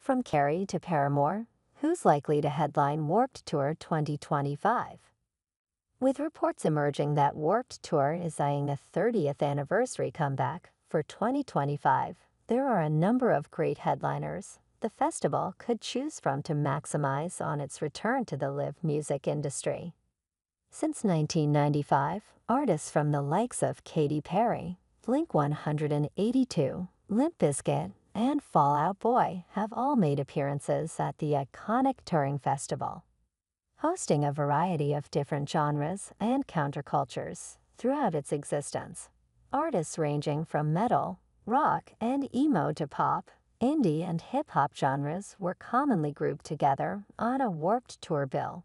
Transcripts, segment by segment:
From Katy to Paramore, who's likely to headline Warped Tour 2025? With reports emerging that Warped Tour is eyeing a 30th anniversary comeback for 2025, there are a number of great headliners the festival could choose from to maximize on its return to the live music industry. Since 1995, artists from the likes of Katy Perry, Blink-182, Limp Bizkit, and Fall Out Boy have all made appearances at the iconic touring festival, hosting a variety of different genres and countercultures throughout its existence. Artists ranging from metal, rock, and emo to pop, indie, and hip-hop genres were commonly grouped together on a Warped Tour bill.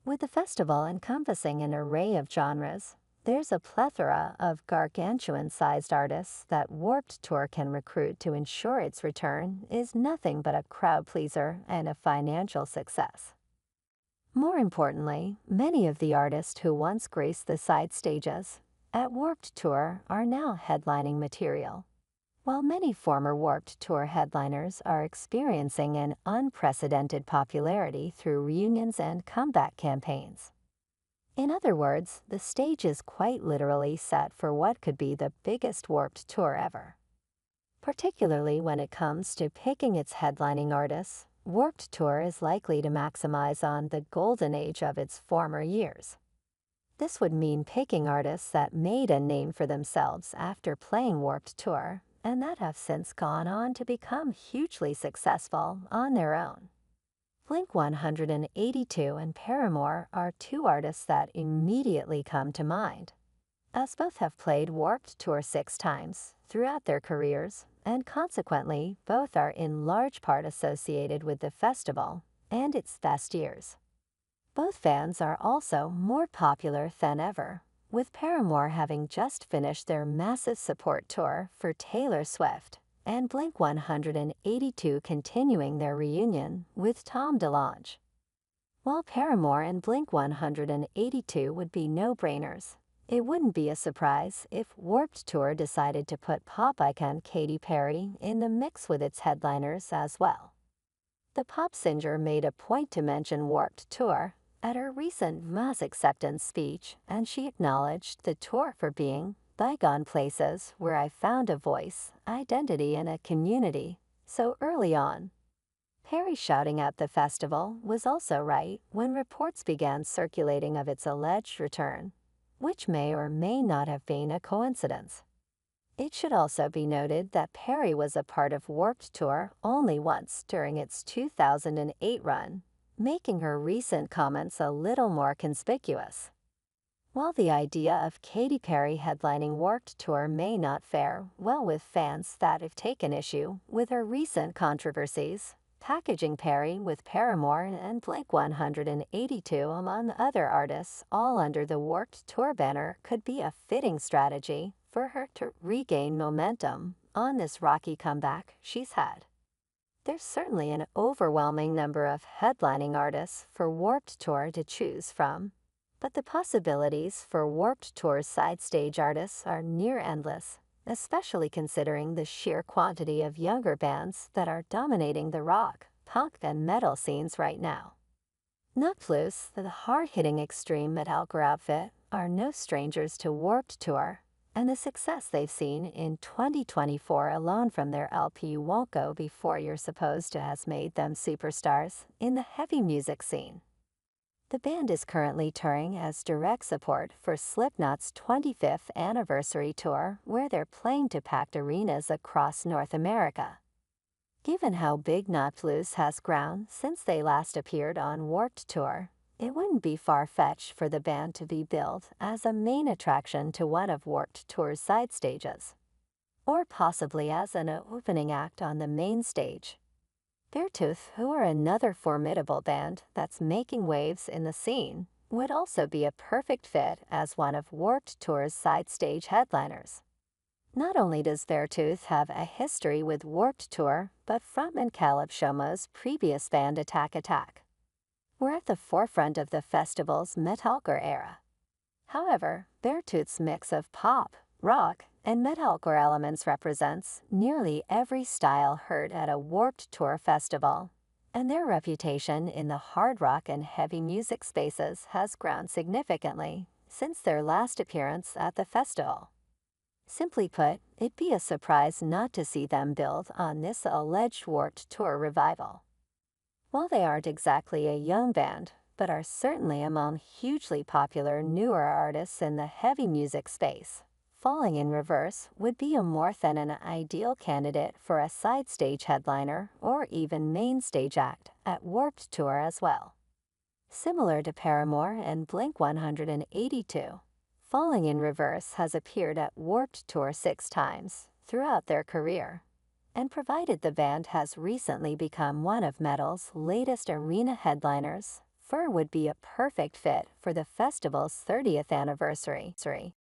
With the festival encompassing an array of genres, there's a plethora of gargantuan-sized artists that Warped Tour can recruit to ensure its return is nothing but a crowd pleaser and a financial success. More importantly, many of the artists who once graced the side stages at Warped Tour are now headlining material. While many former Warped Tour headliners are experiencing an unprecedented popularity through reunions and comeback campaigns. In other words, the stage is quite literally set for what could be the biggest Warped Tour ever. Particularly when it comes to picking its headlining artists, Warped Tour is likely to maximize on the golden age of its former years. This would mean picking artists that made a name for themselves after playing Warped Tour and that have since gone on to become hugely successful on their own. Blink-182 and Paramore are two artists that immediately come to mind, as both have played Warped Tour 6 times throughout their careers, and consequently both are in large part associated with the festival and its best years. Both fans are also more popular than ever, with Paramore having just finished their massive support tour for Taylor Swift, and Blink-182 continuing their reunion with Tom DeLonge. While Paramore and Blink-182 would be no-brainers, it wouldn't be a surprise if Warped Tour decided to put pop icon Katy Perry in the mix with its headliners as well. The pop singer made a point to mention Warped Tour at her recent mass acceptance speech, and she acknowledged the tour for being bygone places where I found a voice, identity, and a community so early on. Perry shouting at the festival was also right when reports began circulating of its alleged return, which may or may not have been a coincidence. It should also be noted that Perry was a part of Warped Tour only once during its 2008 run, making her recent comments a little more conspicuous. While the idea of Katy Perry headlining Warped Tour may not fare well with fans that have taken issue with her recent controversies, packaging Perry with Paramore and Blink-182 among other artists all under the Warped Tour banner could be a fitting strategy for her to regain momentum on this rocky comeback she's had. There's certainly an overwhelming number of headlining artists for Warped Tour to choose from, but the possibilities for Warped Tour's side stage artists are near endless, especially considering the sheer quantity of younger bands that are dominating the rock, punk, and metal scenes right now. Noctlus, the hard-hitting extreme metalcore outfit, are no strangers to Warped Tour, and the success they've seen in 2024 alone from their LP Won't Go Before You're Supposed to has made them superstars in the heavy music scene. The band is currently touring as direct support for Slipknot's 25th anniversary tour, where they're playing to packed arenas across North America. Given how big Noctlus has grown since they last appeared on Warped Tour, it wouldn't be far-fetched for the band to be billed as a main attraction to one of Warped Tour's side stages, or possibly as an opening act on the main stage. Beartooth, who are another formidable band that's making waves in the scene, would also be a perfect fit as one of Warped Tour's side stage headliners. Not only does Beartooth have a history with Warped Tour, but frontman Caleb Shomo's previous band Attack Attack were at the forefront of the festival's metalcore era. However, Beartooth's mix of pop, rock, and metalcore elements represents nearly every style heard at a Warped Tour festival, and their reputation in the hard rock and heavy music spaces has grown significantly since their last appearance at the festival. Simply put, it'd be a surprise not to see them build on this alleged Warped Tour revival. While they aren't exactly a young band, but are certainly among hugely popular newer artists in the heavy music space, Falling in Reverse would be a more than an ideal candidate for a side stage headliner or even main stage act at Warped Tour as well. Similar to Paramore and Blink-182, Falling in Reverse has appeared at Warped Tour 6 times throughout their career, and provided the band has recently become one of metal's latest arena headliners, Fur would be a perfect fit for the festival's 30th anniversary.